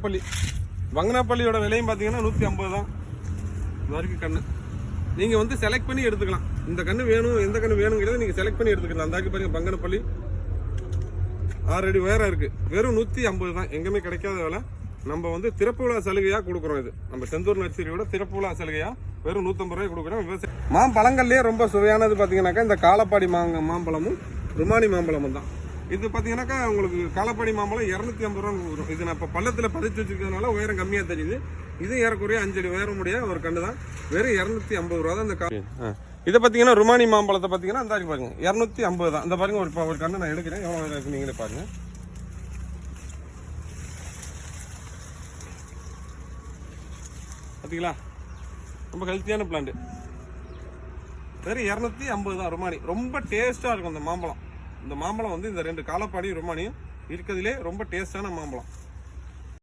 பள்ளி வங்கனாப்பள்ளியோட விலையும் பார்த்தீங்கன்னா 150 தான். இது வரைக்கும் கண்ணு நீங்கள் வந்து செலக்ட் பண்ணி எடுத்துக்கலாம். இந்த கண்ணு வேணும், எந்த கண்ணு வேணுங்கிறத நீங்கள் செலக்ட் பண்ணி எடுத்துக்கலாம். அந்த பாருங்க பங்கனப்பள்ளி ஆல்ரெடி வேற இருக்கு. வெறும் 150 தான். எங்கேயுமே கிடைக்காத விலை. நம்ம வந்து திறப்பு விழா சலுகையாக கொடுக்குறோம். இது நம்ம செந்தூர் நர்சரியோட திறப்பு விழா சலுகையாக வெறும் 150 ரூபாய் கொடுக்குறோம். விவசாயம் மாம்பழங்கள்லேயே ரொம்ப சுவையானது பார்த்தீங்கன்னாக்கா இந்த காலப்பாடி மாம்பழமும் ருமானி மாம்பழமும் தான். இது பார்த்தீங்கன்னாக்கா உங்களுக்கு காலப்பாடி மாம்பழம் 250 ரூபா கொடுக்குறோம். இது நான் இப்போ பள்ளத்தில் பதிச்சு வச்சுருக்கிறதுனால உயரம் கம்மியாக தெரியுது. இது ஏறக்குறைய 5 அடி உயரமுடைய ஒரு கண்டு தான். வெறும் 250 ரூபா தான் இந்த இதை பார்த்தீங்கன்னா ருமானி மாம்பழத்தை பார்த்தீங்கன்னா அந்த பாருங்க 250 தான். இந்த பாருங்க ஒரு கண்ணு நான் எடுக்கிறேன். எவ்வளோ இருக்கு நீங்களே பாருங்க. பார்த்தீங்களா, ரொம்ப ஹெல்த்தியான பிளான்ட். வெறும் 250 தான் ருமானி. ரொம்ப டேஸ்ட்டாக இருக்கும் இந்த மாம்பழம். இந்த மாம்பழம் வந்து இந்த 2 காலப்பாடி ருமானியும் இருக்கிறதுலே ரொம்ப டேஸ்டான மாம்பழம்.